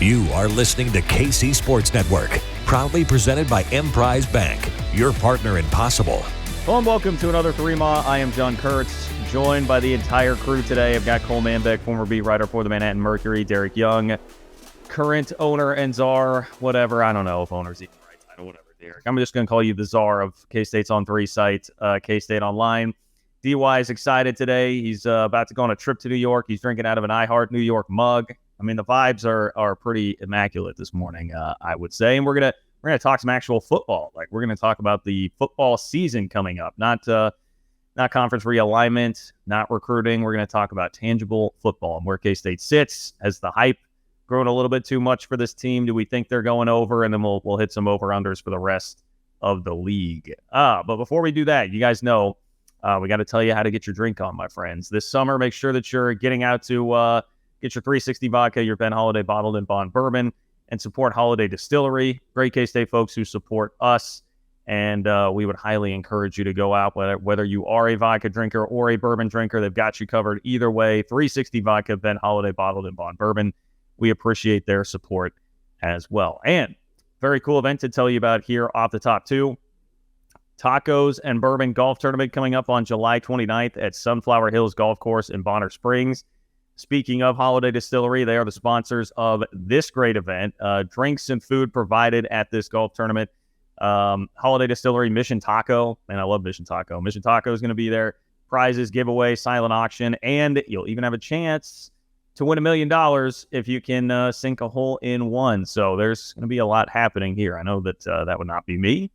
You are listening to KC Sports Network, proudly presented by Emprise Bank, your partner in possible. Hello and welcome to another Three Ma. I am John Kurtz, joined by the entire crew today. I've got Cole Manbeck, former beat writer for the Manhattan Mercury, Derek Young, current owner and czar, whatever. I don't know if owner's even the right title, whatever, Derek. I'm just going to call you the czar of K-State's On 3 site, K-State Online. DY is excited today. He's about to go on a trip to New York. He's drinking out of an I Heart New York mug. I mean, the vibes are pretty immaculate this morning, I would say. And we're gonna talk some actual football. Like, we're gonna talk about the football season coming up, not conference realignment, not recruiting. We're gonna talk about tangible football and where K-State sits. Has the hype grown a little bit too much for this team? Do we think they're going over? And then we'll hit some over-unders for the rest of the league. But before we do that, you guys know we got to tell you how to get your drink on, my friends. This summer, make sure that you're getting out to get your 360 vodka, your Ben Holiday bottled in bond bourbon, and support Holiday Distillery. Great K-State folks who support us, and we would highly encourage you to go out, whether you are a vodka drinker or a bourbon drinker. They've got you covered either way. 360 vodka, Ben Holiday bottled in bond bourbon. We appreciate their support as well. And very cool event to tell you about here off the top, too. Tacos and Bourbon Golf Tournament coming up on July 29th at Sunflower Hills Golf Course in Bonner Springs. Speaking of Holiday Distillery, they are the sponsors of this great event. Drinks and food provided at this golf tournament. Holiday Distillery, Mission Taco. Man, I love Mission Taco. Mission Taco is going to be there. Prizes, giveaway, silent auction, and you'll even have a chance to win $1 million if you can sink a hole in one. So there's going to be a lot happening here. I know that that would not be me.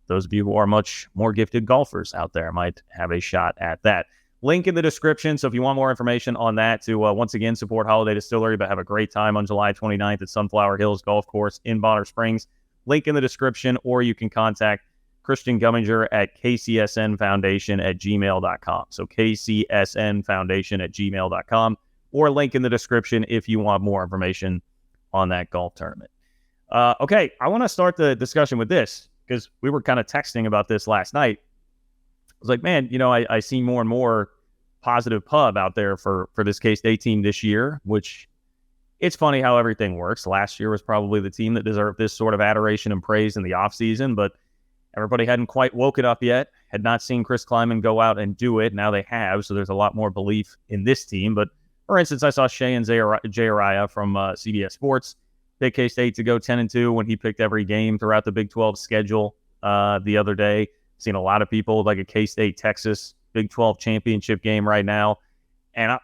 Those of you who are much more gifted golfers out there might have a shot at that. Link in the description. So if you want more information on that, to once again support Holiday Distillery, but have a great time on July 29th at Sunflower Hills Golf Course in Bonner Springs. Link in the description, or you can contact Christian Gumminger at kcsnfoundation@gmail.com. So kcsnfoundation@gmail.com, or link in the description if you want more information on that golf tournament. Okay, I want to start the discussion with this, because we were kind of texting about this last night. I was like, man, I see more and more positive pub out there for this K-State team this year, which it's funny how everything works. Last year was probably the team that deserved this sort of adoration and praise in the offseason, but everybody hadn't quite woken up yet, had not seen Chris Kleiman go out and do it. Now they have, so there's a lot more belief in this team. But for instance, I saw Shea and Jay Araya from CBS Sports pick K-State to go 10-2 when he picked every game throughout the Big 12 schedule the other day. Seen a lot of people like a K-State Texas Big 12 championship game right now. And I'm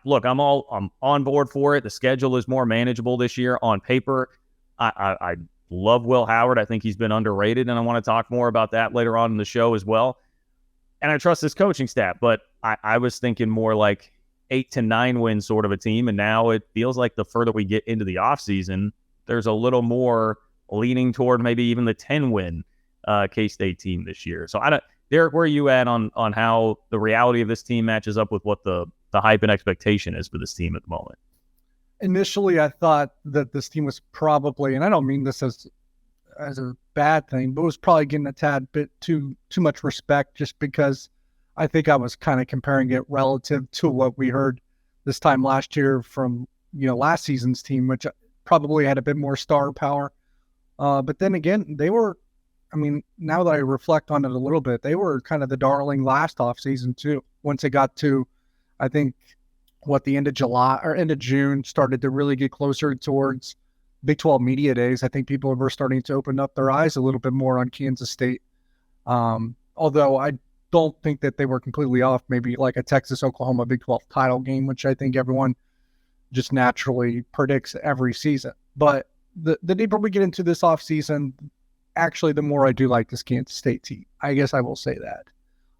on board for it. The schedule is more manageable this year on paper. I love Will Howard. I think he's been underrated, and I want to talk more about that later on in the show as well. And I trust this coaching staff, but I was thinking more like 8 to 9 win sort of a team. And now it feels like the further we get into the offseason, there's a little more leaning toward maybe even the 10-win K-State team this year. So Derek, where are you at on how the reality of this team matches up with what the hype and expectation is for this team at the moment? Initially, I thought that this team was probably, and I don't mean this as a bad thing, but was probably getting a tad bit too much respect, just because I think I was kind of comparing it relative to what we heard this time last year from last season's team, which probably had a bit more star power. But then again, they were, now that I reflect on it a little bit, they were kind of the darling last offseason too. Once it got to, I think, the end of July or end of June, started to really get closer towards Big 12 media days, I think people were starting to open up their eyes a little bit more on Kansas State. Although I don't think that they were completely off, maybe like a Texas-Oklahoma Big 12 title game, which I think everyone just naturally predicts every season. But the deeper we get into this offseason, actually, the more I do like this Kansas State team. I guess I will say that.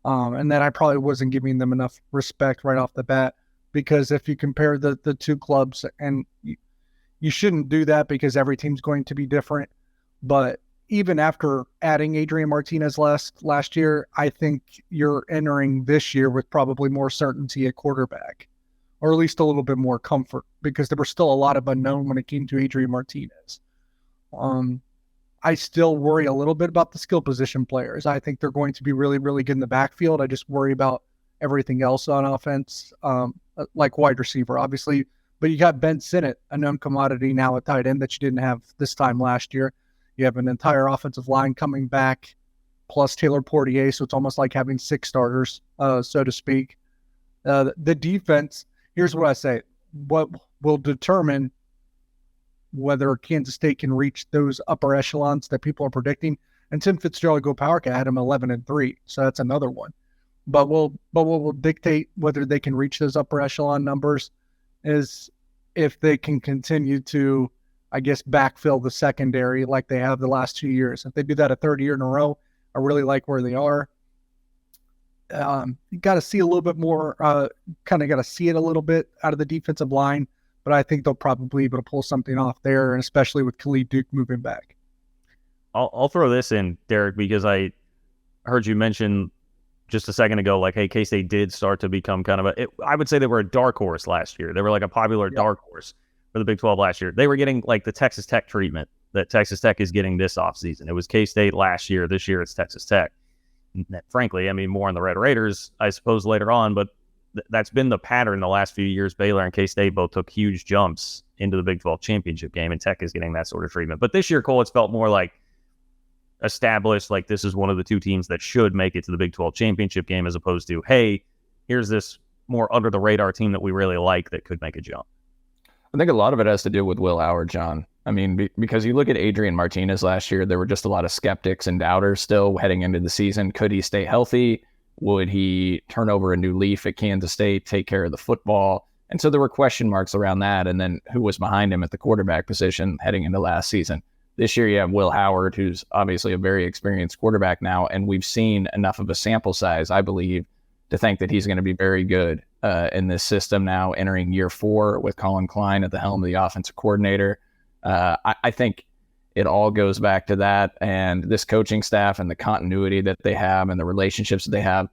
And that I probably wasn't giving them enough respect right off the bat, because if you compare the two clubs, and you shouldn't do that because every team's going to be different. But even after adding Adrian Martinez last year, I think you're entering this year with probably more certainty at quarterback, or at least a little bit more comfort, because there was still a lot of unknown when it came to Adrian Martinez. I still worry a little bit about the skill position players. I think they're going to be really, really good in the backfield. I just worry about everything else on offense, like wide receiver. Obviously, But you got Ben Sinnott, a known commodity now at tight end that you didn't have this time last year. You have an entire offensive line coming back, plus Taylor Portier, so it's almost like having 6 starters, so to speak. The defense, here's what I say. What will determine whether Kansas State can reach those upper echelons that people are predicting. And Tim Fitzgerald Go Powercat had him 11-3, so that's another one. But what will dictate whether they can reach those upper echelon numbers is if they can continue to, I guess, backfill the secondary like they have the last 2 years. If they do that a third year in a row, I really like where they are. You got to see a little bit more, kind of got to see it a little bit out of the defensive line, but I think they'll probably be able to pull something off there, and especially with Khalid Duke moving back. I'll throw this in, Derek, because I heard you mention just a second ago, like, hey, K-State did start to become kind of I would say they were a dark horse last year. They were like a popular dark horse for the Big 12 last year. They were getting like the Texas Tech treatment that Texas Tech is getting this offseason. It was K-State last year. This year it's Texas Tech. Frankly, I mean, more on the Red Raiders, I suppose, later on, but that's been the pattern the last few years. Baylor and K-State both took huge jumps into the Big 12 championship game, and Tech is getting that sort of treatment. But this year, Cole, it's felt more like established, like this is one of the 2 teams that should make it to the Big 12 championship game, as opposed to, hey, here's this more under the radar team that we really like that could make a jump. I think a lot of it has to do with Will Howard, John. I mean, because you look at Adrian Martinez last year, there were just a lot of skeptics and doubters still heading into the season. Could he stay healthy? Would he turn over a new leaf at Kansas State, take care of the football? And so there were question marks around that. And then who was behind him at the quarterback position heading into last season? This year you have Will Howard, who's obviously a very experienced quarterback now, and we've seen enough of a sample size, I believe, to think that he's going to be very good in this system now, entering year 4 with Colin Klein at the helm of the offensive coordinator. I think it all goes back to that, and this coaching staff and the continuity that they have and the relationships that they have.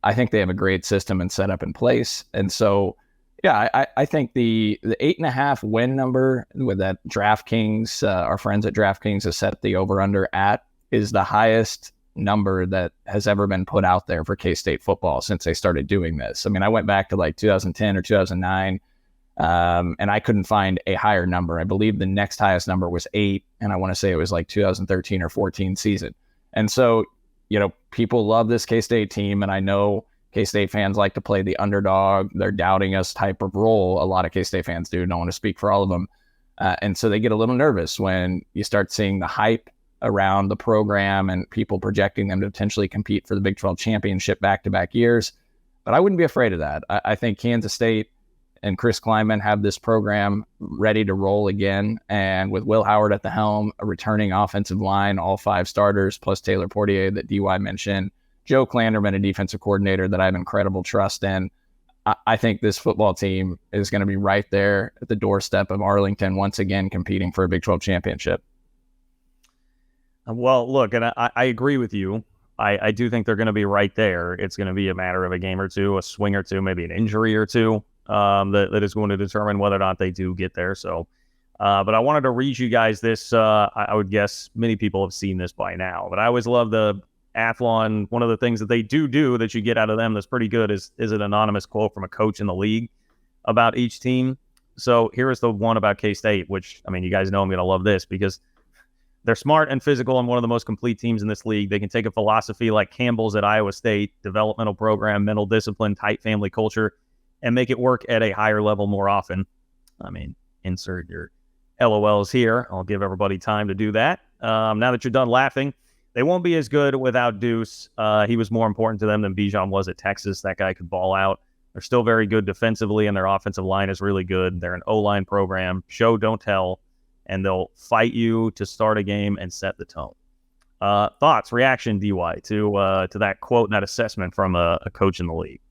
I think they have a great system and setup in place. And so, yeah, I think the 8.5 win number with that DraftKings, our friends at DraftKings has set the over-under at, is the highest number that has ever been put out there for K-State football since they started doing this. I mean, I went back to like 2010 or 2009, and I couldn't find a higher number. I believe the next highest number was 8, and I want to say it was like 2013 or 14 season. And so, you know, people love this K-State team, and I know K-State fans like to play the underdog, they're doubting us type of role. A lot of K-State fans do. Don't want to speak for all of them. And so they get a little nervous when you start seeing the hype around the program and people projecting them to potentially compete for the Big 12 championship back-to-back years. But I wouldn't be afraid of that. I think Kansas State and Chris Kleinman have this program ready to roll again. And with Will Howard at the helm, a returning offensive line, all 5 starters, plus Taylor Portier that DY mentioned, Joe Klanderman, a defensive coordinator that I have incredible trust in. I think this football team is going to be right there at the doorstep of Arlington once again competing for a Big 12 championship. Well, look, and I agree with you. I do think they're going to be right there. It's going to be a matter of a game or two, a swing or two, maybe an injury or two that is going to determine whether or not they do get there. So, but I wanted to read you guys this. I would guess many people have seen this by now, but I always love the Athlon. One of the things that they do that you get out of them that's pretty good is an anonymous quote from a coach in the league about each team. So here is the one about K-State, which, I mean, you guys know I'm going to love this because they're smart and physical and one of the most complete teams in this league. They can take a philosophy like Campbell's at Iowa State, developmental program, mental discipline, tight family culture, and make it work at a higher level more often. I mean, insert your LOLs here. I'll give everybody time to do that. Now that you're done laughing, they won't be as good without Deuce. He was more important to them than Bijan was at Texas. That guy could ball out. They're still very good defensively, and their offensive line is really good. They're an O-line program. Show, don't tell. And they'll fight you to start a game and set the tone. Thoughts, reaction, DY, to that quote and that assessment from a coach in the league?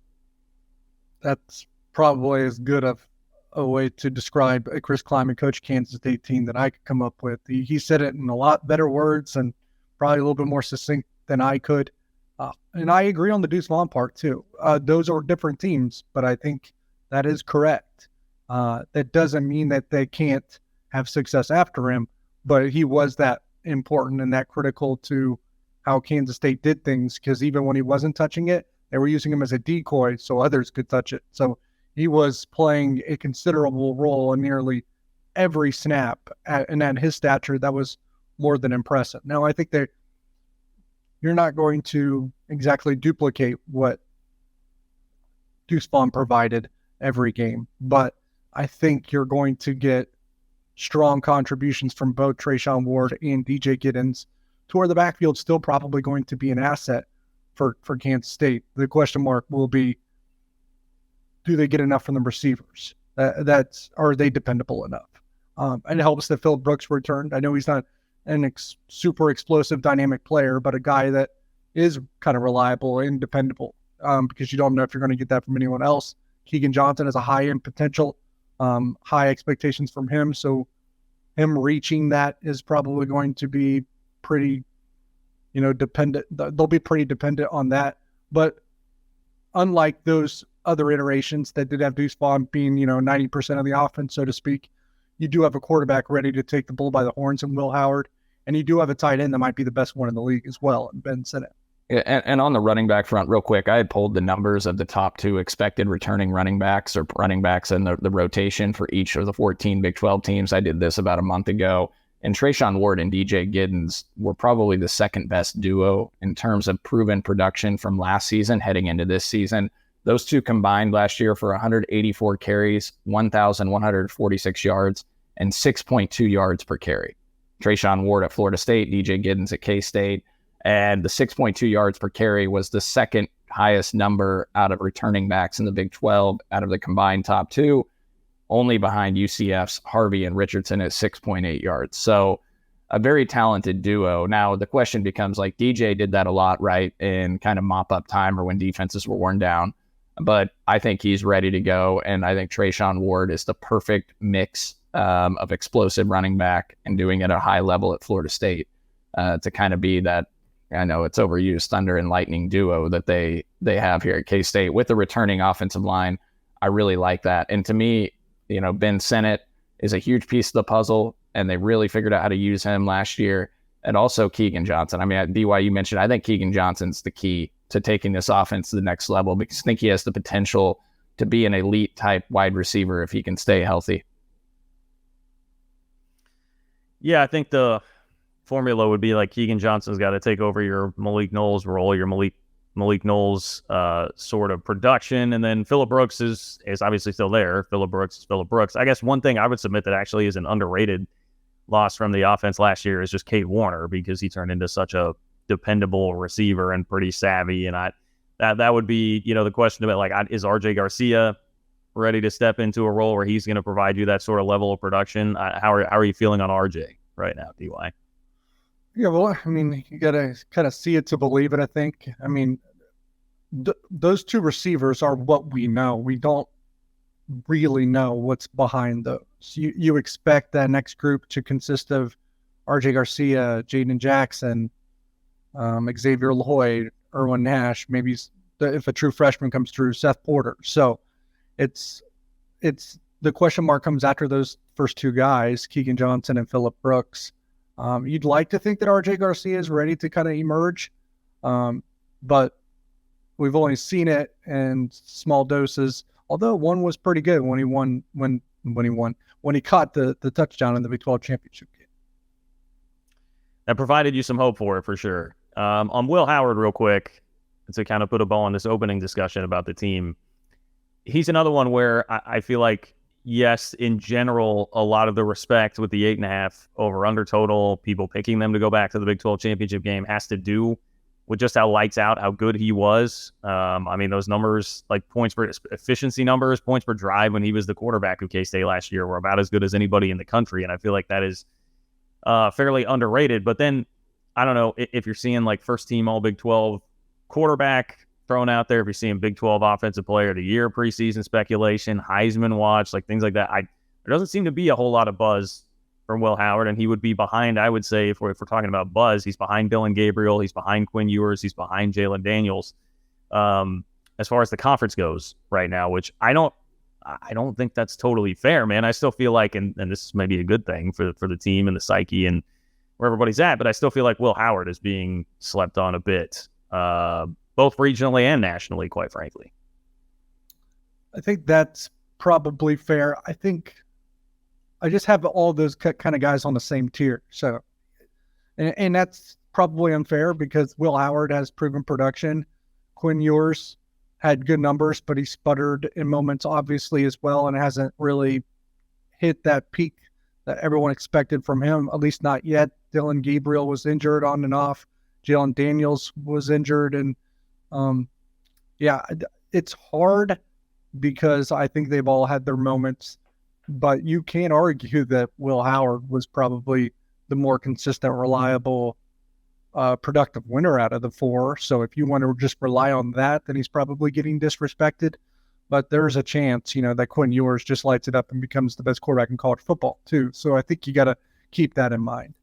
That's probably as good of a way to describe a Chris Klieman coach Kansas State team that I could come up with. He said it in a lot better words and probably a little bit more succinct than I could. And I agree on the Deuce Vaughn part too. Those are different teams, but I think that is correct. That doesn't mean that they can't have success after him, but he was that important and that critical to how Kansas State did things, because even when he wasn't touching it, they were using him as a decoy so others could touch it. So he was playing a considerable role in nearly every snap. And at his stature, that was more than impressive. Now, I think that you're not going to exactly duplicate what Deuce Vaughn provided every game, but I think you're going to get strong contributions from both Trayshawn Ward and DJ Giddens, to where the backfield's still probably going to be an asset for Kansas State. The question mark will be, do they get enough from the receivers? Are they dependable enough? And it helps that Phillip Brooks returned. I know he's not an super explosive, dynamic player, but a guy that is kind of reliable and dependable, because you don't know if you're going to get that from anyone else. Keegan Johnson has a high-end potential, high expectations from him, so him reaching that is probably going to be pretty, dependent. They'll be pretty dependent on that. But unlike those other iterations that did have Deuce Vaughn being, 90% of the offense, so to speak, you do have a quarterback ready to take the bull by the horns in Will Howard, and you do have a tight end that might be the best one in the league as well, Ben Sinnott. Yeah, and on the running back front, real quick, I had pulled the numbers of the top 2 expected returning running backs or running backs in the rotation for each of the 14 Big 12 teams. I did this about a month ago, and Trayshawn Ward and DJ Giddens were probably the second best duo in terms of proven production from last season heading into this season. Those two combined last year for 184 carries, 1,146 yards, and 6.2 yards per carry. Trayshawn Ward at Florida State, DJ Giddens at K-State. And the 6.2 yards per carry was the second highest number out of returning backs in the Big 12 out of the combined top 2, only behind UCF's Harvey and Richardson at 6.8 yards. So a very talented duo. Now, the question becomes, like, DJ did that a lot, right, in kind of mop-up time or when defenses were worn down. But I think he's ready to go, and I think Trayshawn Ward is the perfect mix of explosive running back and doing it at a high level at Florida State to kind of be that, I know it's overused, thunder and lightning duo that they have here at K-State with the returning offensive line. I really like that. And to me, Ben Sinnott is a huge piece of the puzzle, and they really figured out how to use him last year. And also Keegan Johnson. I mean, at BYU mentioned, I think Keegan Johnson's the key to taking this offense to the next level, because I think he has the potential to be an elite type wide receiver if he can stay healthy. Yeah, I think the formula would be like Keegan Johnson's got to take over your Malik Knowles role, your Malik Knowles sort of production, and then Phillip Brooks is obviously still there. Phillip Brooks is Phillip Brooks. I guess one thing I would submit that actually is an underrated loss from the offense last year is just Kate Warner, because he turned into such a dependable receiver and pretty savvy. And that would be, the question about, like, is RJ Garcia ready to step into a role where he's going to provide you that sort of level of production? How are you feeling on RJ right now, DY? Yeah, well, I mean, you got to kind of see it to believe it, I think. I mean, those two receivers are what we know. We don't really know what's behind those. You expect that next group to consist of RJ Garcia, Jaden Jackson, Xavier Lloyd, Erwin Nash, maybe if a true freshman comes through, Seth Porter. So it's the question mark comes after those first two guys, Keegan Johnson and Phillip Brooks. You'd like to think that RJ Garcia is ready to kind of emerge, but we've only seen it in small doses. Although one was pretty good when he caught the touchdown in the Big 12 championship game. That provided you some hope for sure. On Will Howard, real quick, to kind of put a bow on this opening discussion about the team, he's another one where I feel like, yes, in general, a lot of the respect with the 8.5 over/under total, people picking them to go back to the Big 12 championship game, has to do with just how lights out, how good he was. I mean, those numbers, like points per efficiency numbers, points per drive when he was the quarterback of K-State last year, were about as good as anybody in the country. And I feel like that is fairly underrated. But then, I don't know, if you're seeing like first team all Big 12 quarterback thrown out there, if you're seeing Big 12 offensive player of the year preseason speculation, Heisman watch, like things like that, there doesn't seem to be a whole lot of buzz from Will Howard, and he would be behind, I would say, if we're talking about buzz, he's behind Dylan Gabriel, he's behind Quinn Ewers, he's behind Jalen Daniels, as far as the conference goes right now, which I don't think that's totally fair, man. I still feel like, and this may be a good thing for the team and the psyche and where everybody's at, but I still feel like Will Howard is being slept on a bit, both regionally and nationally, quite frankly. I think that's probably fair. I think I just have all those kind of guys on the same tier. So, and that's probably unfair because Will Howard has proven production. Quinn Ewers had good numbers, but he sputtered in moments, obviously, as well, and hasn't really hit that peak that everyone expected from him, at least not yet. Dylan Gabriel was injured on and off. Jalen Daniels was injured. And it's hard because I think they've all had their moments, but you can't argue that Will Howard was probably the more consistent, reliable, productive winner out of the four. So if you want to just rely on that, then he's probably getting disrespected. But there's a chance, that Quinn Ewers just lights it up and becomes the best quarterback in college football too. So I think you got to keep that in mind.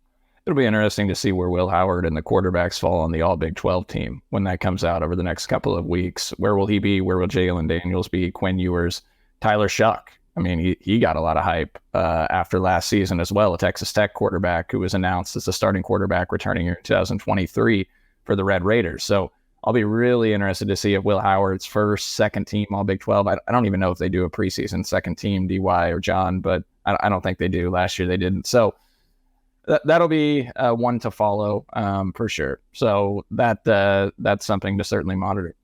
It'll be interesting to see where Will Howard and the quarterbacks fall on the All Big 12 team when that comes out over the next couple of weeks. Where will he be? Where will Jalen Daniels be? Quinn Ewers, Tyler Shuck. I mean, he got a lot of hype after last season as well, a Texas Tech quarterback who was announced as the starting quarterback returning here in 2023 for the Red Raiders. So I'll be really interested to see if Will Howard's second team All Big 12. I don't even know if they do a preseason second team, DY or John, but I don't think they do. Last year they didn't. So that'll be one to follow for sure. So that's something to certainly monitor.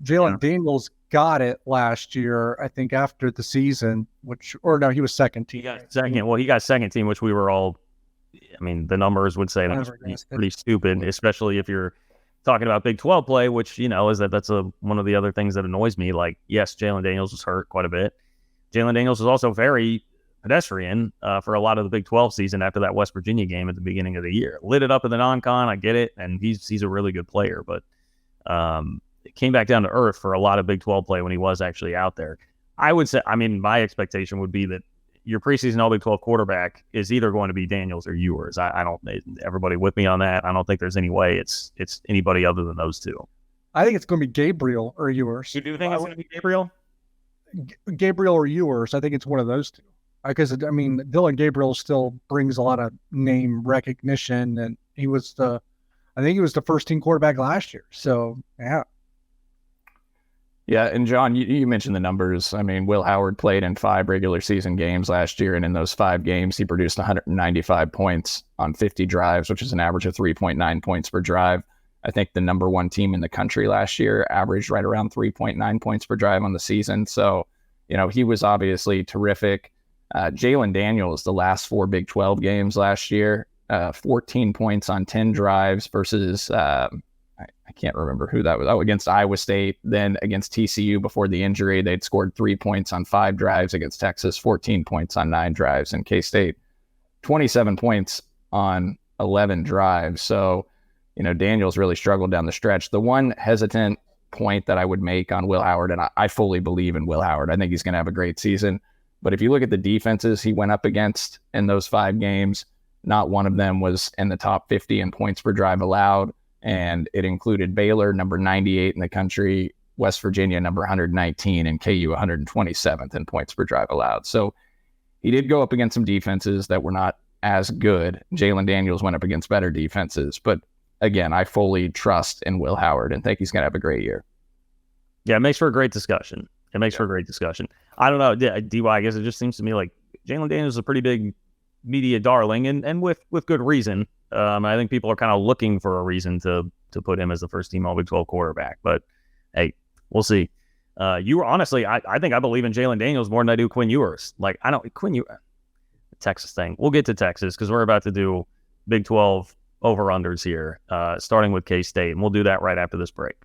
Jalen Daniels got it last year, I think, after the season, he was second team. He got second. Well, he got second team, which we were all, I mean, the numbers would say that's pretty stupid, especially if you're talking about Big 12 play, which, that's one of the other things that annoys me. Like, yes, Jalen Daniels was hurt quite a bit. Jalen Daniels was also very pedestrian for a lot of the Big 12 season after that West Virginia game at the beginning of the year. Lit it up in the non-con, I get it, and he's a really good player, but it came back down to earth for a lot of Big 12 play when he was actually out there. I would say, my expectation would be that your preseason All Big 12 quarterback is either going to be Daniels or Ewers. I don't, everybody with me on that? I don't think there's any way it's anybody other than those two. I think it's going to be Gabriel or Ewers. You do think it's going to be Gabriel? Gabriel or Ewers. I think it's one of those two. Because, Dylan Gabriel still brings a lot of name recognition, and I think he was the first team quarterback last year. So, yeah. Yeah, and John, you mentioned the numbers. Will Howard played in 5 regular season games last year, and in those 5 games, he produced 195 points on 50 drives, which is an average of 3.9 points per drive. I think the number 1 team in the country last year averaged right around 3.9 points per drive on the season. So, he was obviously terrific. Jalen Daniels, the last 4 Big 12 games last year, 14 points on 10 drives versus I can't remember who that was. Against Iowa State, then against TCU before the injury, they'd scored 3 points on 5 drives. Against Texas, 14 points on 9 drives. And K-State, 27 points on 11 drives. So, Daniels really struggled down the stretch. The one hesitant point that I would make on Will Howard, and I fully believe in Will Howard. I think he's going to have a great season. But if you look at the defenses he went up against in those 5 games, not one of them was in the top 50 in points per drive allowed. And it included Baylor, number 98 in the country, West Virginia, number 119, and KU 127th in points per drive allowed. So he did go up against some defenses that were not as good. Jalen Daniels went up against better defenses. But again, I fully trust in Will Howard and think he's going to have a great year. Yeah, it makes for a great discussion. I don't know, DY, I guess it just seems to me like Jalen Daniels is a pretty big media darling, and with good reason. I think people are kind of looking for a reason to put him as the first team All Big 12 quarterback. But hey, we'll see. Honestly, I think I believe in Jalen Daniels more than I do Quinn Ewers. Like, Quinn Ewers, Texas thing. We'll get to Texas because we're about to do Big 12 over-unders here, starting with K-State, and we'll do that right after this break.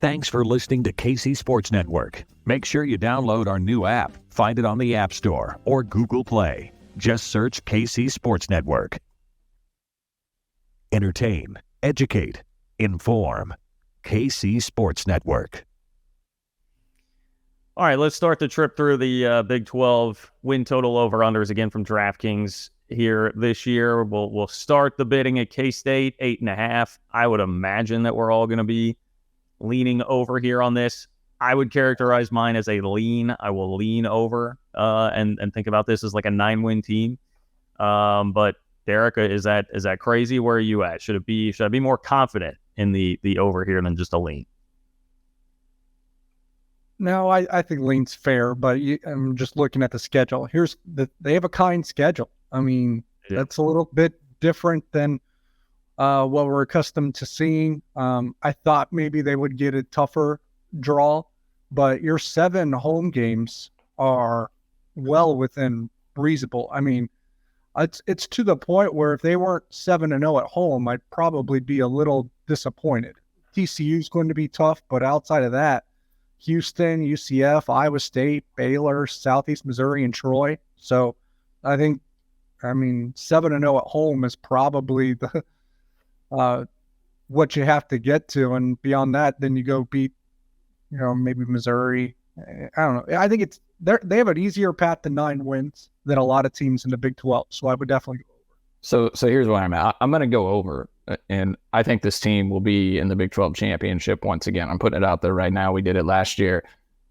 Thanks for listening to KC Sports Network. Make sure you download our new app. Find it on the App Store or Google Play. Just search KC Sports Network. Entertain, educate, inform. KC Sports Network. All right, let's start the trip through the Big 12 win total over-unders again from DraftKings here this year. We'll start the bidding at K-State, 8.5. I would imagine that we're all going to be leaning over here on this. I would characterize mine as a lean. I will lean over and think about this as like a 9-win team. But Derek, is that crazy? Where are you at? Should I be more confident in the over here than just a lean? No, I think lean's fair, but I'm just looking at the schedule. They have a kind schedule. I mean, that's a little bit different than what we're accustomed to seeing. I thought maybe they would get a tougher draw, but your 7 home games are well within reasonable. I mean, it's to the point where if they weren't 7-0 at home, I'd probably be a little disappointed. TCU is going to be tough, but outside of that, Houston, UCF, Iowa State, Baylor, Southeast Missouri, and Troy. So I think, 7-0 at home is probably the what you have to get to. And beyond that, then you go beat, maybe Missouri. I don't know. I think they have an easier path to 9 wins than a lot of teams in the Big 12. So I would definitely go over. So here's where I'm at. I'm going to go over, and I think this team will be in the Big 12 championship once again. I'm putting it out there right now. We did it last year.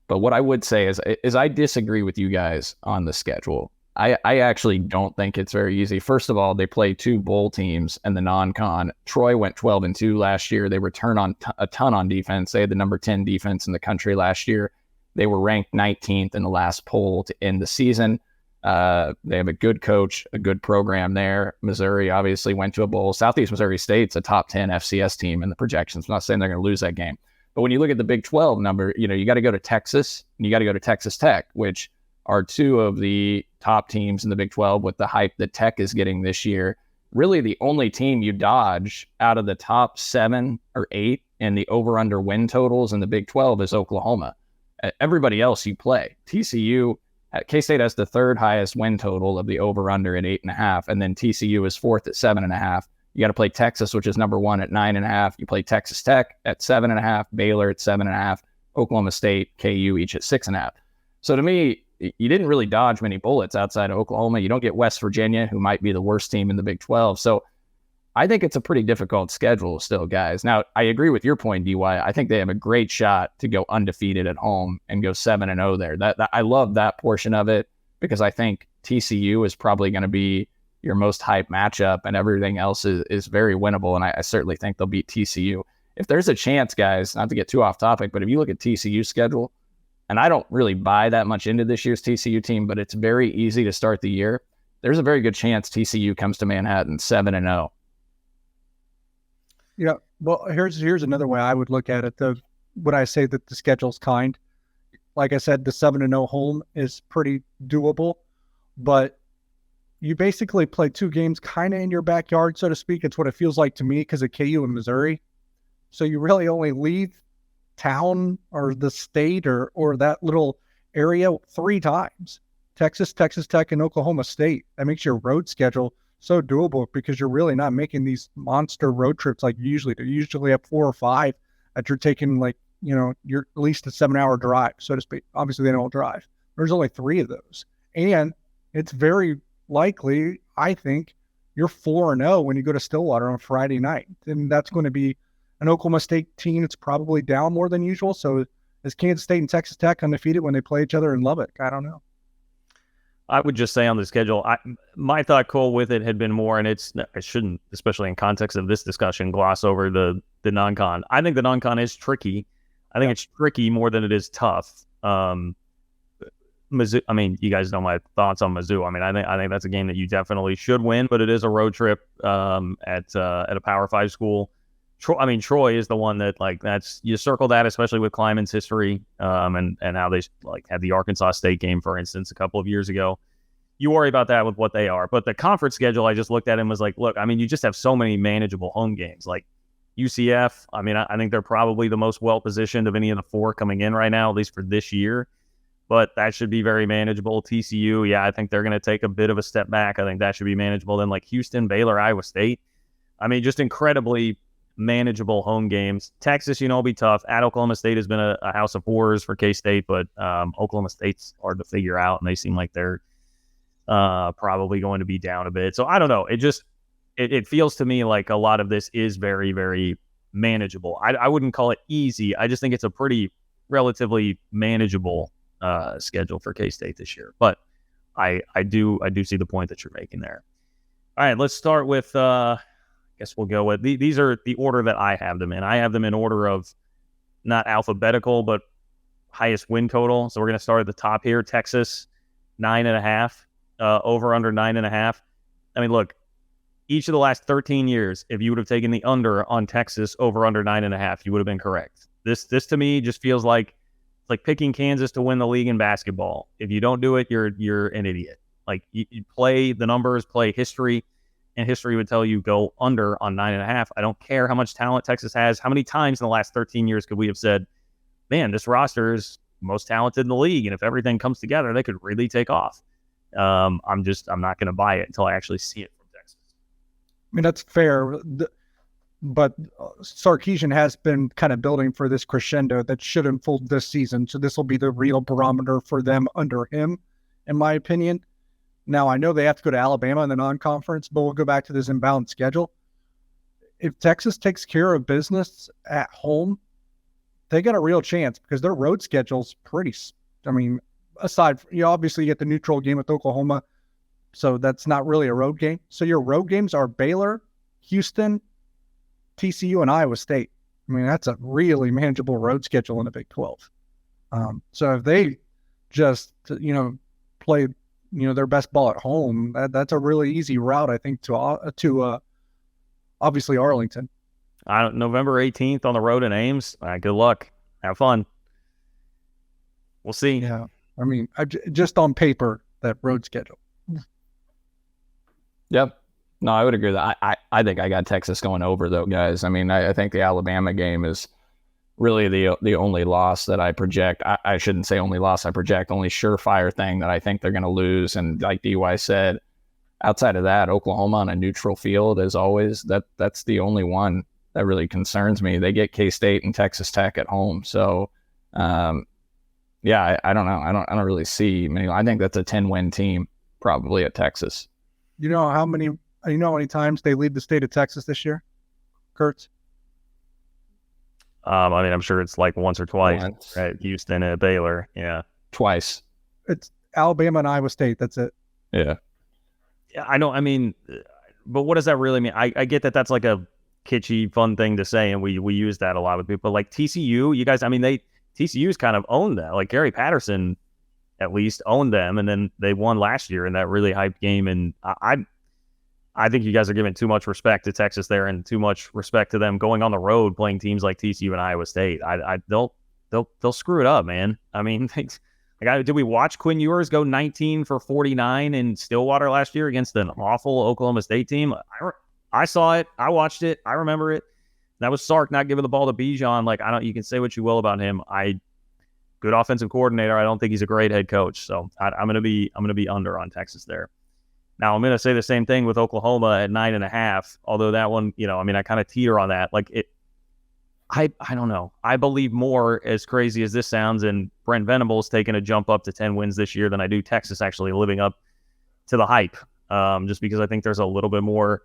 But what I would say is I disagree with you guys on the schedule. I actually don't think it's very easy. First of all, they play 2 bowl teams and the non-con. Troy went 12-2 last year. They returned on a ton on defense. They had the number 10 defense in the country last year. They were ranked 19th in the last poll to end the season. They have a good coach, a good program there. Missouri obviously went to a bowl. Southeast Missouri State's a top 10 FCS team in the projections. I'm not saying they're going to lose that game. But when you look at the Big 12 number, you got to go to Texas and you got to go to Texas Tech, which are 2 of the top teams in the Big 12 with the hype that Tech is getting this year. Really the only team you dodge out of the top 7 or 8 in the over-under win totals in the Big 12 is Oklahoma. Everybody else you play. TCU, K-State has the 3rd highest win total of the over-under at 8.5, and then TCU is 4th at 7.5. You got to play Texas, which is number 1 at 9.5. You play Texas Tech at 7.5, Baylor at 7.5, Oklahoma State, KU each at 6.5. So to me, you didn't really dodge many bullets outside of Oklahoma. You don't get West Virginia, who might be the worst team in the Big 12. So I think it's a pretty difficult schedule still, guys. Now, I agree with your point, DY. I think they have a great shot to go undefeated at home and go 7-0 there. That I love that portion of it because I think TCU is probably going to be your most hyped matchup and everything else is very winnable. And I certainly think they'll beat TCU. If there's a chance, guys, not to get too off topic, but if you look at TCU's schedule, and I don't really buy that much into this year's TCU team, but it's very easy to start the year. There's a very good chance TCU comes to Manhattan 7-0. Yeah, well, here's another way I would look at it. Would I say that the schedule's kind? Like I said, the 7-0 home is pretty doable, but you basically play 2 games kind of in your backyard, so to speak. It's what it feels like to me because of KU and Missouri. So you really only leave town or the state or that little area 3 times. Texas, Texas Tech, and Oklahoma State. That makes your road schedule so doable because you're really not making these monster road trips like you usually do. You usually have 4 or 5 that you're taking you're at least a 7-hour drive, so to speak. Obviously, they don't drive. There's only 3 of those. And it's very likely, I think, you're 4-0 when you go to Stillwater on Friday night. And that's going to be an Oklahoma State team that's probably down more than usual. So is Kansas State and Texas Tech undefeated when they play each other in Lubbock? I don't know. I would just say on the schedule, my thought, Cole, with it had been more, and I shouldn't, especially in context of this discussion, gloss over the non-con. I think the non-con is tricky. I think it's tricky more than it is tough. Mizzou, you guys know my thoughts on Mizzou. I think that's a game that you definitely should win, but it is a road trip at a Power 5 school. Troy is the one that that's, you circle that, especially with Kleiman's history and how they had the Arkansas State game, for instance, a couple of years ago. You worry about that with what they are. But the conference schedule, I just looked at and was like, look, you just have so many manageable home games. Like UCF, I think they're probably the most well-positioned of any of the 4 coming in right now, at least for this year. But that should be very manageable. TCU, yeah, I think they're going to take a bit of a step back. I think that should be manageable. Then Houston, Baylor, Iowa State. Just incredibly manageable home games. Texas, will be tough. At Oklahoma State has been a house of horrors for K-State, but Oklahoma State's hard to figure out, and they seem like they're probably going to be down a bit. So I don't know. It feels to me like a lot of this is very, very manageable. I wouldn't call it easy. I just think it's a pretty relatively manageable schedule for K-State this year. But I do see the point that you're making there. All right, let's start with I guess we'll go with these are the order that I have them in. I have them in order of not alphabetical, but highest win total. So we're going to start at the top here. Texas, 9.5, over under 9.5. I mean, look, each of the last 13 years, if you would have taken the under on Texas over under 9.5, you would have been correct. This to me just feels like it's like picking Kansas to win the league in basketball. If you don't do it, you're an idiot. Like you play the numbers, play history, and history would tell you go under on 9.5. I don't care how much talent Texas has. How many times in the last 13 years could we have said, man, this roster is most talented in the league, and if everything comes together, they could really take off. I'm not going to buy it until I actually see it from Texas. I mean, that's fair, but Sarkisian has been kind of building for this crescendo that should unfold this season, so this will be the real barometer for them under him, in my opinion. Now, I know they have to go to Alabama in the non-conference, but we'll go back to this imbalanced schedule. If Texas takes care of business at home, they got a real chance because their road schedule's pretty, I mean, aside from, you obviously get the neutral game with Oklahoma, so that's not really a road game. So your road games are Baylor, Houston, TCU, and Iowa State. I mean, that's a really manageable road schedule in the Big 12. So if they just, play, their best ball at home, that's a really easy route, I think, to obviously Arlington. November 18th on the road in Ames. Good luck. Have fun. We'll see. Yeah. I mean, just on paper, that road schedule. Yep. No, I would agree with that. I think I got Texas going over, though, guys. I mean, I think the Alabama game is really the only loss that I project. I shouldn't say only loss I project, only surefire thing that I think they're going to lose. And like DY said, outside of that, Oklahoma on a neutral field, as always, that's the only one that really concerns me. They get K-State and Texas Tech at home. So, I don't know. I don't really see. I think that's a 10-win team probably at Texas. You know how many times they lead the state of Texas this year, Kurtz? I'm sure it's like once or twice at Houston and Baylor. Yeah. Twice. It's Alabama and Iowa State. That's it. Yeah. Yeah, I know. I mean, but what does that really mean? I get that that's like a kitschy, fun thing to say, and we use that a lot with people. Like TCU, you guys, TCU's kind of owned that. Like Gary Patterson at least owned them, and then they won last year in that really hyped game. And I think you guys are giving too much respect to Texas there, and too much respect to them going on the road playing teams like TCU and Iowa State. They'll screw it up, man. I mean, did we watch Quinn Ewers go 19 for 49 in Stillwater last year against an awful Oklahoma State team? I saw it. I watched it. I remember it. That was Sark not giving the ball to Bijan. Like, you can say what you will about him. Good offensive coordinator. I don't think he's a great head coach. So I'm gonna be under on Texas there. Now I'm gonna say the same thing with Oklahoma at 9.5. Although that one, I kind of teeter on that. Like I don't know. I believe more, as crazy as this sounds, in Brent Venables taking a jump up to 10 wins this year than I do Texas actually living up to the hype. Just because I think there's a little bit more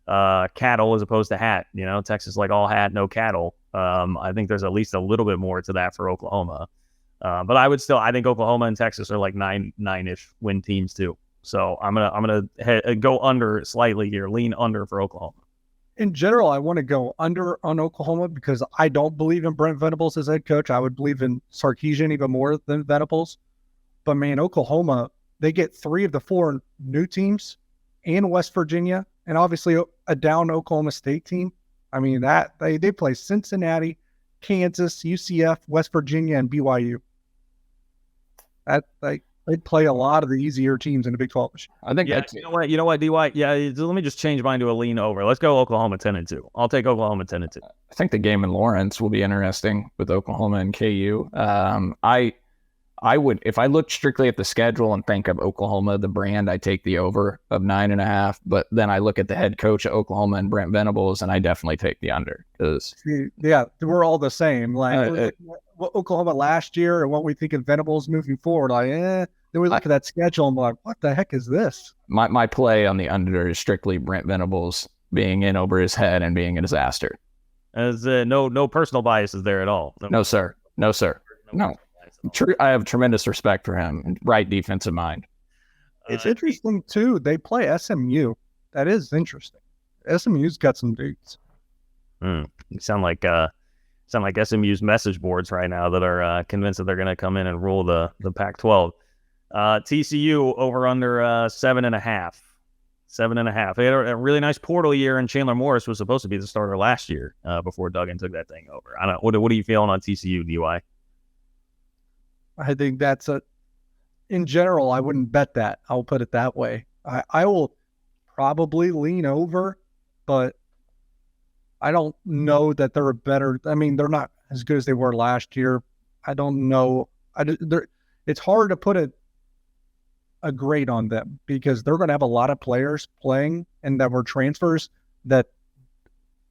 cattle as opposed to hat. Texas like all hat, no cattle. I think there's at least a little bit more to that for Oklahoma. But I think Oklahoma and Texas are like nine-ish win teams too. So I'm gonna go under slightly here, lean under for Oklahoma. In general, I want to go under on Oklahoma because I don't believe in Brent Venables as head coach. I would believe in Sarkisian even more than Venables. But man, Oklahoma, they get 3 of the 4 new teams and West Virginia, and obviously a down Oklahoma State team. I mean, that they play Cincinnati, Kansas, UCF, West Virginia, and BYU. They play a lot of the easier teams in the Big 12 this year. I think that's you know what, DY? Yeah, let me just change mine to a lean over. Let's go Oklahoma 10-2. I'll take Oklahoma 10-2. I think the game in Lawrence will be interesting with Oklahoma and KU. I would, if I look strictly at the schedule and think of Oklahoma, the brand, I take the over of 9.5. But then I look at the head coach at Oklahoma and Brent Venables, and I definitely take the under. Yeah, we're all the same. Like Oklahoma last year and what we think of Venables moving forward. Then we look at that schedule and we're like, what the heck is this? My play on the under is strictly Brent Venables being in over his head and being a disaster. As no personal biases there at all. No, sir. No. I have tremendous respect for him. Right defensive mind. It's interesting too. They play SMU. That is interesting. SMU's got some dudes. You sound like sound like SMU's message boards right now that are convinced that they're going to come in and rule the Pac-12. TCU over under 7.5. 7.5. They had a really nice portal year, and Chandler Morris was supposed to be the starter last year before Duggan took that thing over. I don't. What are you feeling on TCU, DY? I think in general, I wouldn't bet that. I'll put it that way. I will probably lean over, but I don't know that they're they're not as good as they were last year. I don't know. It's hard to put a grade on them because they're going to have a lot of players playing and that were transfers that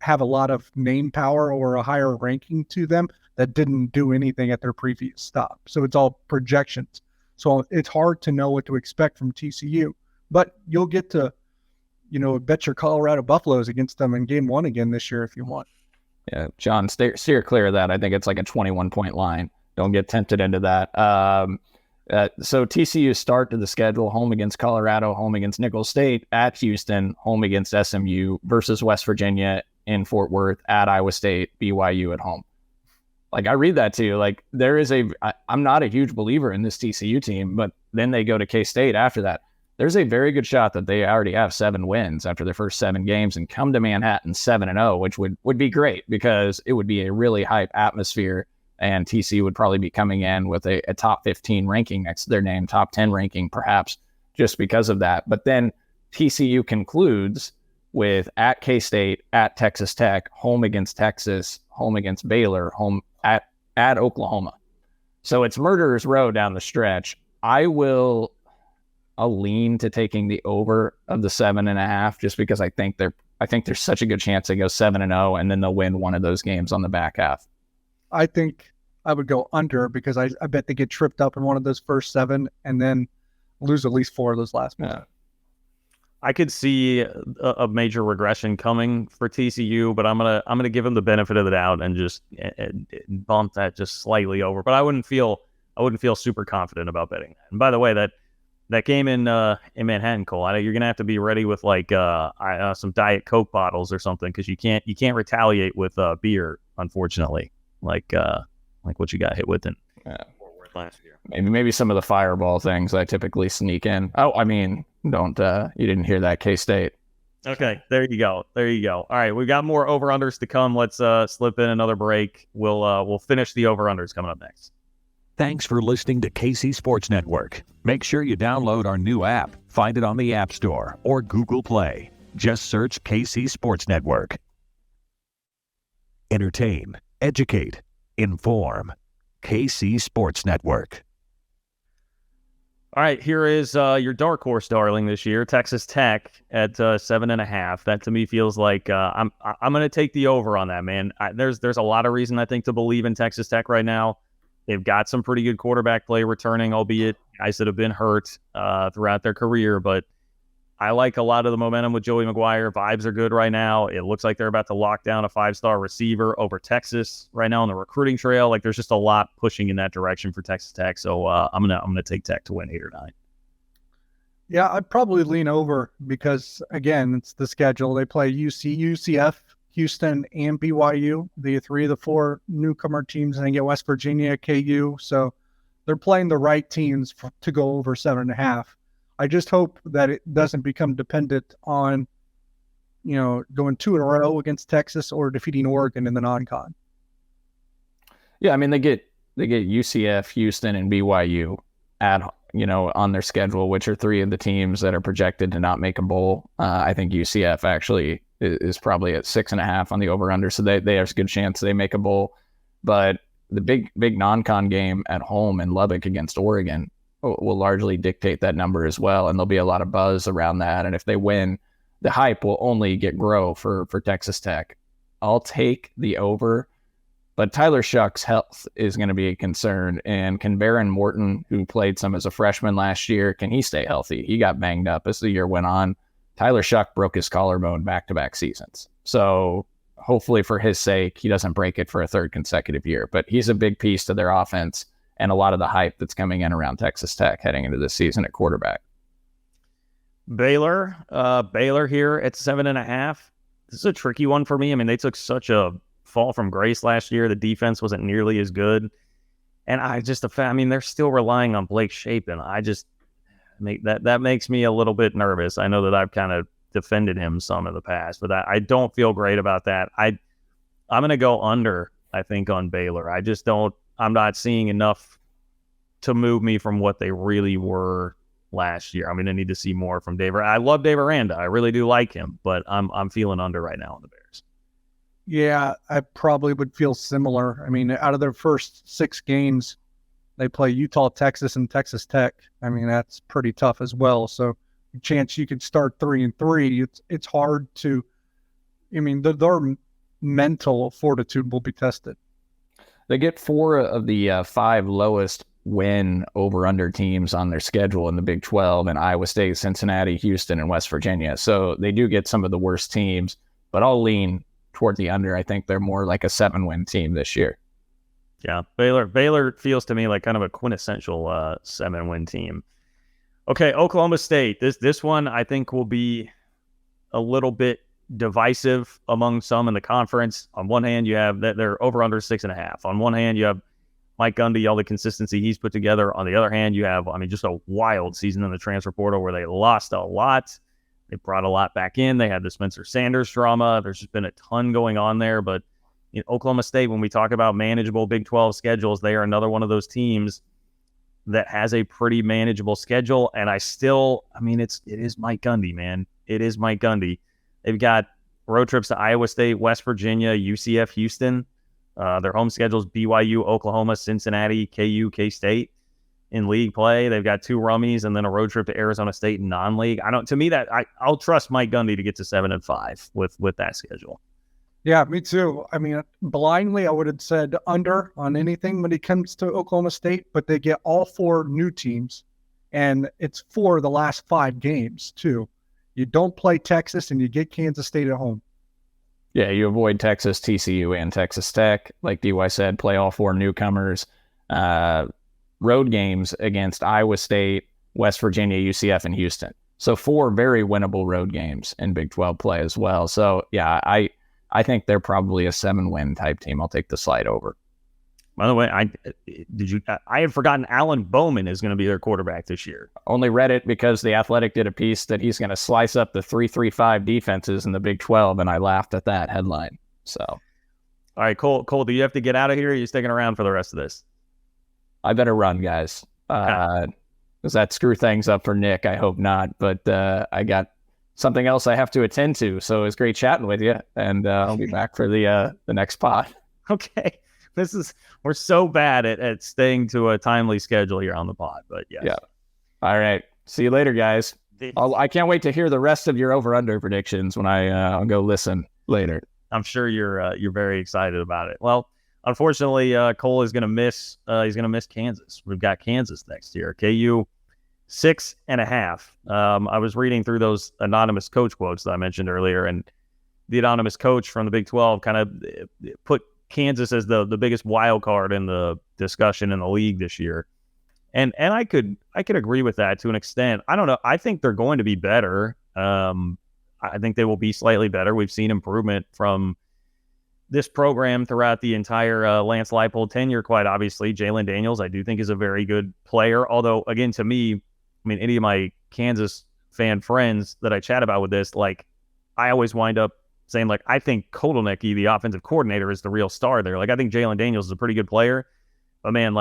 have a lot of name power or a higher ranking to them that didn't do anything at their previous stop. So it's all projections. So it's hard to know what to expect from TCU, but you'll get to, bet your Colorado Buffaloes against them in game 1 again this year if you want. Yeah, John, steer clear of that. I think it's like a 21-point line. Don't get tempted into that. So TCU start to the schedule: home against Colorado, home against Nicholls State, at Houston, home against SMU, versus West Virginia in Fort Worth, at Iowa State, BYU at home. Like, I read that too. Like, I'm not a huge believer in this TCU team, but then they go to K-State after that. There's a very good shot that they already have 7 wins after their first 7 games and come to Manhattan 7-0, which would be great because it would be a really hype atmosphere, and TCU would probably be coming in with a top 15 ranking next to their name, top 10 ranking perhaps, just because of that. But then TCU concludes with at K-State, at Texas Tech, home against Texas, home against Baylor, home at Oklahoma. So it's murderer's row down the stretch. I'll lean to taking the over of the 7.5 just because I think there's such a good chance they go 7-0 and then they'll win one of those games on the back half. I think I would go under because I bet they get tripped up in one of those first 7 and then lose at least 4 of those last ones. I could see a major regression coming for TCU, but I'm gonna give them the benefit of the doubt and just bump that just slightly over. But I wouldn't feel super confident about betting that. And by the way, that game in Manhattan, Cole, you're gonna have to be ready with like some Diet Coke bottles or something because you can't retaliate with beer, unfortunately, like what you got hit with in Fort Worth last year. Maybe some of the fireball things I typically sneak in. Oh, I mean, you didn't hear that, K-State. Okay, there you go. All right, we've got more over-unders to come. Let's slip in another break. We'll finish the over-unders coming up next. Thanks for listening to KC Sports Network. Make sure you download our new app. Find it on the App Store or Google Play. Just search KC Sports Network. Entertain, educate, inform. KC Sports Network. All right, here is your dark horse darling this year, Texas Tech at 7.5. That to me feels like I'm going to take the over on that, man. There's a lot of reason I think to believe in Texas Tech right now. They've got some pretty good quarterback play returning, albeit guys that have been hurt throughout their career. But I like a lot of the momentum with Joey McGuire. Vibes are good right now. It looks like they're about to lock down a 5-star receiver over Texas right now on the recruiting trail. Like, there's just a lot pushing in that direction for Texas Tech. So I'm gonna take Tech to win 8 or 9. Yeah, I'd probably lean over because, again, it's the schedule. They play UCF, Houston, and BYU, the 3 of the 4 newcomer teams, and they get West Virginia, KU. So they're playing the right teams to go over 7.5. I just hope that it doesn't become dependent on, going 2 in a row against Texas or defeating Oregon in the non-con. Yeah, I mean, they get UCF, Houston, and BYU on their schedule, which are 3 of the teams that are projected to not make a bowl. I think UCF actually is probably at 6.5 on the over/under, so they have a good chance they make a bowl. But the big non-con game at home in Lubbock against Oregon will largely dictate that number as well, and there'll be a lot of buzz around that. And if they win, the hype will only grow for Texas Tech. I'll take the over, but Tyler Shuck's health is going to be a concern. And can Baron Morton, who played some as a freshman last year, can he stay healthy? He got banged up as the year went on. Tyler Shuck broke his collarbone back-to-back seasons. So hopefully for his sake, he doesn't break it for a 3rd consecutive year. But he's a big piece to their offense and a lot of the hype that's coming in around Texas Tech heading into this season at quarterback. Baylor here at 7.5. This is a tricky one for me. I mean, they took such a fall from grace last year. The defense wasn't nearly as good. And they're still relying on Blake Shapen. That makes me a little bit nervous. I know that I've kind of defended him some in the past, but I don't feel great about that. I'm going to go under, I think, on Baylor. I'm not seeing enough to move me from what they really were last year. I'm going to need to see more from Dave. I love Dave Aranda. I really do like him, but I'm feeling under right now on the Bears. Yeah, I probably would feel similar. I mean, out of their first 6 games, they play Utah, Texas, and Texas Tech. I mean, that's pretty tough as well. So, chance you could start 3-3. It's hard to. I mean, their mental fortitude will be tested. They get 4 of the 5 lowest win over-under teams on their schedule in the Big 12, and Iowa State, Cincinnati, Houston, and West Virginia. So they do get some of the worst teams, but I'll lean toward the under. I think they're more like a 7-win team this year. Yeah, Baylor feels to me like kind of a quintessential 7-win team. Okay, Oklahoma State. This one I think will be a little bit divisive among some in the conference. On one hand, you have that they're over under 6.5. On one hand, you have Mike Gundy, all the consistency he's put together. On the other hand, you have, just a wild season in the transfer portal where they lost a lot. They brought a lot back in. They had the Spencer Sanders drama. There's just been a ton going on there. But Oklahoma State, when we talk about manageable Big 12 schedules, they are another one of those teams that has a pretty manageable schedule. And it is Mike Gundy, man. It is Mike Gundy. They've got road trips to Iowa State, West Virginia, UCF, Houston. Their home schedules: BYU, Oklahoma, Cincinnati, KU, K-State. In league play, they've got 2 rummies and then a road trip to Arizona State in non-league. I'll trust Mike Gundy to get to 7-5 with that schedule. Yeah, me too. I mean, blindly, I would have said under on anything when it comes to Oklahoma State, but they get all 4 new teams, and it's for the last 5 games too. You don't play Texas, and you get Kansas State at home. Yeah, you avoid Texas, TCU, and Texas Tech. Like DY said, play all 4 newcomers. Road games against Iowa State, West Virginia, UCF, and Houston. So 4 very winnable road games in Big 12 play as well. So yeah, I think they're probably a 7-win type team. I'll take the slide over. By the way, I had forgotten Alan Bowman is going to be their quarterback this year. Only read it because The Athletic did a piece that he's going to slice up the 3-3-5 defenses in the Big 12, and I laughed at that headline. So, all right, Cole, do you have to get out of here? Or are you sticking around for the rest of this? I better run, guys. Does that screw things up for Nick? I hope not. But I got something else I have to attend to. So it's great chatting with you, and I'll be back for the next pod. Okay. We're so bad at staying to a timely schedule here on the pod, but yes. Yeah. All right. See you later, guys. I can't wait to hear the rest of your over/under predictions when I'll go listen later. I'm sure you're very excited about it. Well, unfortunately, Cole is going to miss. He's going to miss Kansas. We've got Kansas next year. KU 6.5. I was reading through those anonymous coach quotes that I mentioned earlier, and the anonymous coach from the Big 12 kind of put Kansas as the biggest wild card in the discussion in the league this year. And I could agree with that to an extent. I don't know. I think they're going to be better. I think they will be slightly better. We've seen improvement from this program throughout the entire Lance Leipold tenure, quite obviously. Jalen Daniels, I do think, is a very good player. Although, again, to me, any of my Kansas fan friends that I chat about with this, I always wind up saying, I think Kotelnicki, the offensive coordinator, is the real star there. I think Jalen Daniels is a pretty good player. But, man,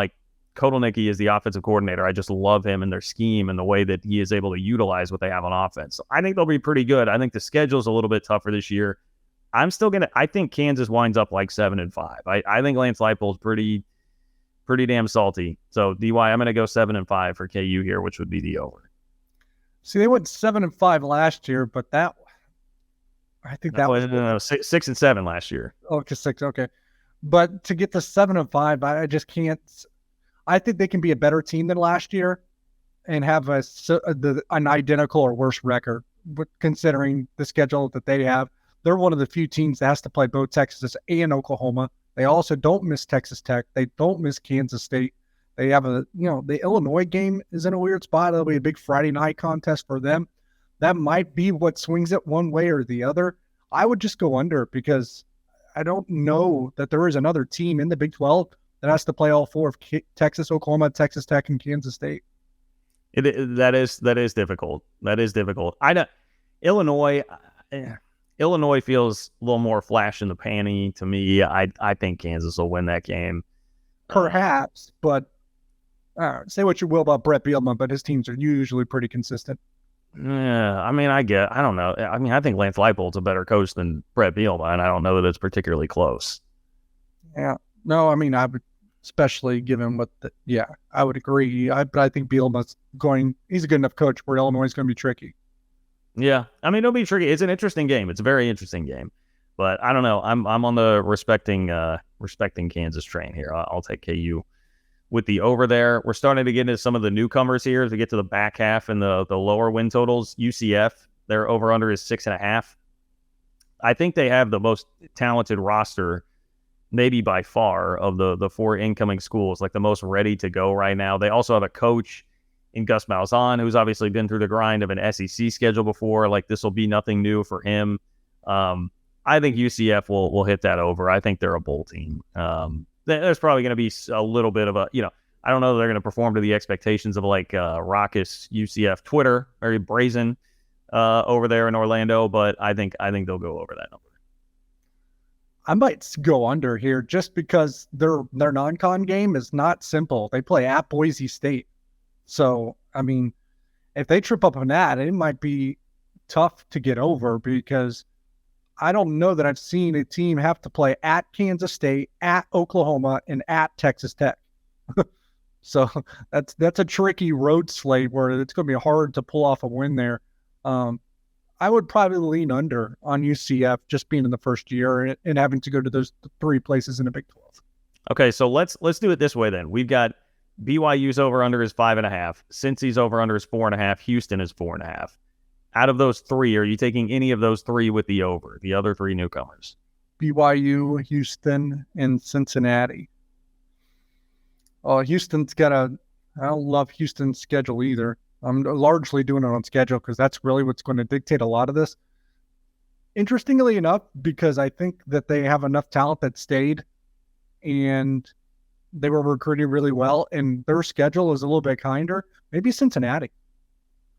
Kotelnicki is the offensive coordinator. I just love him and their scheme and the way that he is able to utilize what they have on offense. So I think they'll be pretty good. I think the schedule's a little bit tougher this year. I think Kansas winds up 7-5. I think Lance Leipold's pretty damn salty. So, DY, I'm going to go 7-5 for KU here, which would be the over. See, they went 7-5 last year, but I think that was 6-7 last year. Oh, just 6. Okay. But to get to 7-5, I just can't. I think they can be a better team than last year and have an identical or worse record, considering the schedule that they have. They're one of the few teams that has to play both Texas and Oklahoma. They also don't miss Texas Tech. They don't miss Kansas State. They have the Illinois game is in a weird spot. It'll be a big Friday night contest for them. That might be what swings it one way or the other. I would just go under because I don't know that there is another team in the Big 12 that has to play all four of Texas, Oklahoma, Texas Tech, and Kansas State. That is difficult. That is difficult. Illinois feels a little more flash in the panty to me. I think Kansas will win that game. Perhaps, but say what you will about Brett Bielema, but his teams are usually pretty consistent. Yeah, I mean, I don't know. I mean, I think Lance Leipold's a better coach than Brett Bielema, and I don't know that it's particularly close. Yeah. No, I mean, I would, especially given I would agree. But I think Bielema's he's a good enough coach where Illinois is going to be tricky. Yeah. I mean, it'll be tricky. It's an interesting game. It's a very interesting game. But I don't know. I'm on the respecting Kansas train here. I'll take KU with the over there. We're starting to get into some of the newcomers here as we get to the back half and the lower win totals. UCF, their over-under is 6.5. I think they have the most talented roster, maybe by far, of the four incoming schools, like the most ready to go right now. They also have a coach in Gus Malzahn, who's obviously been through the grind of an SEC schedule before. Like, this will be nothing new for him. I think UCF will hit that over. I think they're a bowl team. There's probably going to be a little bit of I don't know that they're going to perform to the expectations of like raucous UCF Twitter, very brazen over there in Orlando, but I think they'll go over that number. I might go under here just because their non-con game is not simple. They play at Boise State. So, I mean, if they trip up on that, it might be tough to get over because I don't know that I've seen a team have to play at Kansas State, at Oklahoma, and at Texas Tech. So that's a tricky road slate where it's going to be hard to pull off a win there. I would probably lean under on UCF just being in the first year and having to go to those three places in the Big 12. Okay, so let's do it this way then. We've got BYU's over-under is 5.5. Cincy's over-under is 4.5. Houston is 4.5. Out of those three, are you taking any of those three with the over, the other three newcomers? BYU, Houston, and Cincinnati. Oh, I don't love Houston's schedule either. I'm largely doing it on schedule because that's really what's going to dictate a lot of this. Interestingly enough, because I think that they have enough talent that stayed and they were recruiting really well and their schedule is a little bit kinder, maybe Cincinnati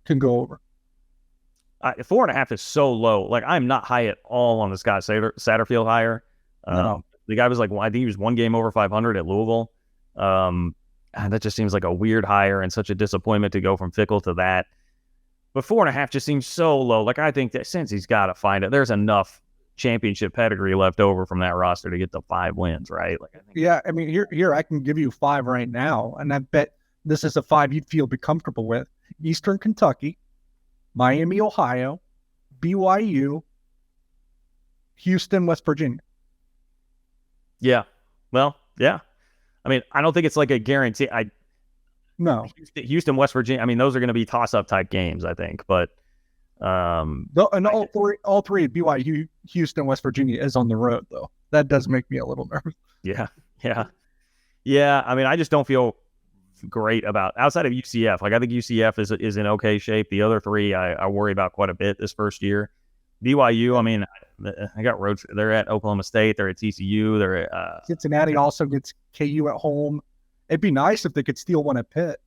can go over. 4.5 is so low. Like, I'm not high at all on the Scott Satterfield hire. No. The guy was like, I think he was one game over 500 at Louisville. That just seems like a weird hire and such a disappointment to go from Fickle to that. But 4.5 just seems so low. Like, I think that since he's got to find it, there's enough championship pedigree left over from that roster to get the 5 wins, right? Like, I mean, here I can give you 5 right now, and I bet this is a 5 you'd be comfortable with. Eastern Kentucky, Miami, Ohio, BYU, Houston, West Virginia. Yeah. Well, yeah. I mean, I don't think it's like a guarantee. No. Houston, West Virginia. I mean, those are going to be toss-up type games, I think. But and all three BYU, Houston, West Virginia is on the road, though. That does make me a little nervous. Yeah. I mean, I just don't feel great about outside of UCF. Like, I think UCF is in okay shape. The other three I worry about quite a bit this first year. BYU, I mean, I got road. They're at Oklahoma State. They're at TCU. They're at Cincinnati also gets KU at home. It'd be nice if they could steal one at Pitt.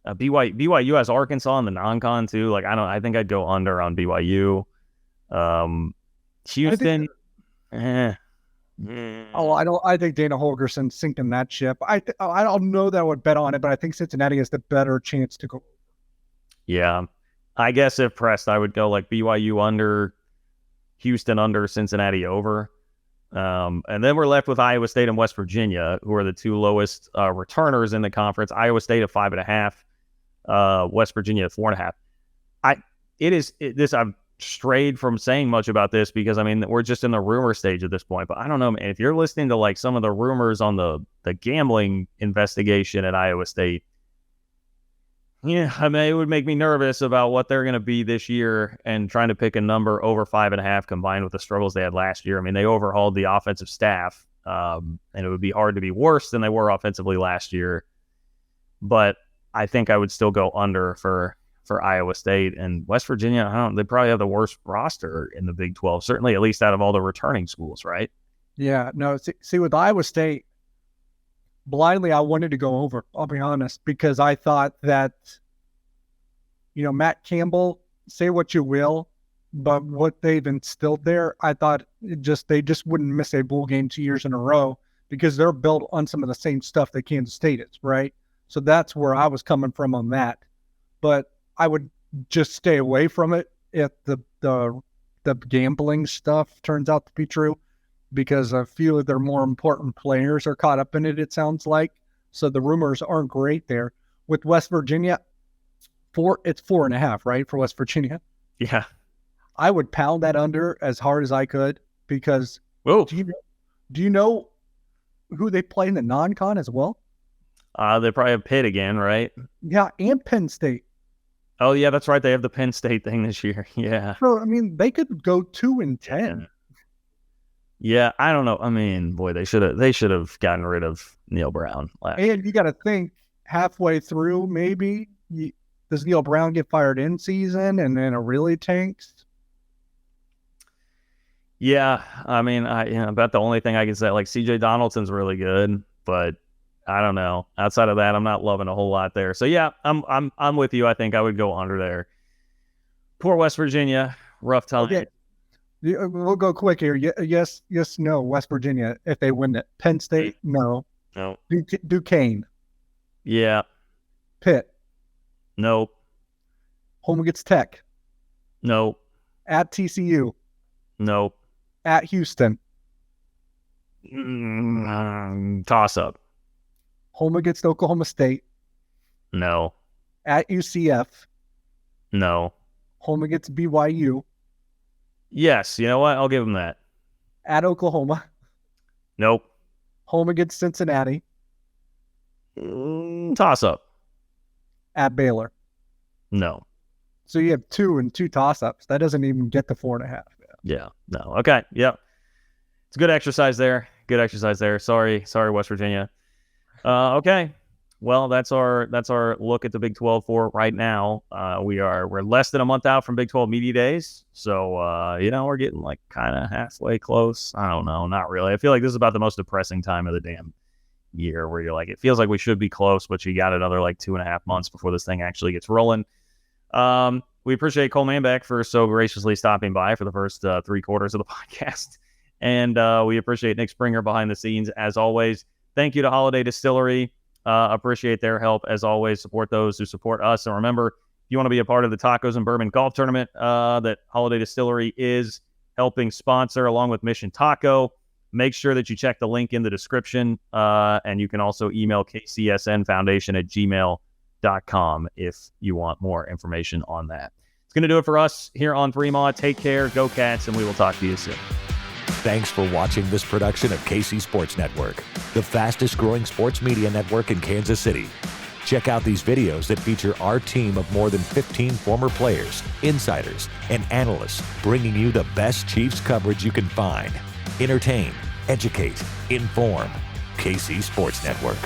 BYU has Arkansas in the non-con too. Like, I think I'd go under on BYU. Houston. I think Dana Holgerson's sinking that ship. I don't know that I would bet on it, but I think Cincinnati has the better chance to go. Yeah. I guess if pressed, I would go like BYU under, Houston under, Cincinnati over. And then we're left with Iowa State and West Virginia, who are the two lowest returners in the conference. Iowa State at 5.5, West Virginia at 4.5. I've strayed from saying much about this because, I mean, we're just in the rumor stage at this point. But I don't know, man. If you're listening to like some of the rumors on the gambling investigation at Iowa State, yeah, I mean, it would make me nervous about what they're going to be this year and trying to pick a number over 5.5 combined with the struggles they had last year. I mean, they overhauled the offensive staff, and it would be hard to be worse than they were offensively last year. But I think I would still go under for for Iowa State. And West Virginia, they probably have the worst roster in the Big 12, certainly at least out of all the returning schools, right? Yeah, no, see with Iowa State, blindly I wanted to go over, I'll be honest, because I thought that, Matt Campbell, say what you will, but what they've instilled there, I thought they just wouldn't miss a bowl game 2 years in a row because they're built on some of the same stuff that Kansas State is, right? So that's where I was coming from on that. But I would just stay away from it if the gambling stuff turns out to be true, because a few of their more important players are caught up in it, it sounds like. So the rumors aren't great there. With West Virginia, it's 4.5, right, for West Virginia? Yeah. I would pound that under as hard as I could because Whoa. Do you know who they play in the non-con as well? They probably have Pitt again, right? Yeah, and Penn State. Oh, yeah, that's right. They have the Penn State thing this year. Yeah. So, they could go 2-10. Yeah, I don't know. Boy, they should have gotten rid of Neil Brown last And you got to think halfway through, maybe, does Neil Brown get fired in season and then it really tanks? Yeah, about the only thing I can say, like CJ Donaldson's really good, but I don't know. Outside of that, I'm not loving a whole lot there. So yeah, I'm with you. I think I would go under there. Poor West Virginia, rough time. Okay. We'll go quick here. Yes, no. West Virginia, if they win it. Penn State, no. No. Duquesne. Yeah. Pitt. Nope. Home against Tech. Nope. At TCU. Nope. At Houston. Toss up. Home against Oklahoma State. No. At UCF. No. Home against BYU. Yes. You know what? I'll give them that. At Oklahoma. Nope. Home against Cincinnati. Toss up. At Baylor. No. So you have 2 and 2 toss-ups. That doesn't even get to 4.5. Yeah. No. Okay. Yep. It's a good exercise there. Sorry, West Virginia. Okay. Well, that's our look at the Big 12 for right now. We're less than a month out from Big 12 Media Days. So, we're getting like kind of halfway close. I don't know. Not really. I feel like this is about the most depressing time of the damn year where you're like, it feels like we should be close, but you got another like 2.5 months before this thing actually gets rolling. We appreciate Cole Manbeck for so graciously stopping by for the first 3 quarters of the podcast. And we appreciate Nick Springer behind the scenes as always. Thank you to Holiday Distillery. Appreciate their help as always. Support those who support us. And remember, if you want to be a part of the Tacos and Bourbon Golf Tournament that Holiday Distillery is helping sponsor along with Mission Taco, make sure that you check the link in the description. And you can also email kcsnfoundation@gmail.com if you want more information on that. It's going to do it for us here on Fremont. Take care, go Cats, and we will talk to you soon. Thanks for watching this production of KC Sports Network, the fastest growing sports media network in Kansas City. Check out these videos that feature our team of more than 15 former players, insiders, and analysts bringing you the best Chiefs coverage you can find. Entertain, educate, inform. KC Sports Network.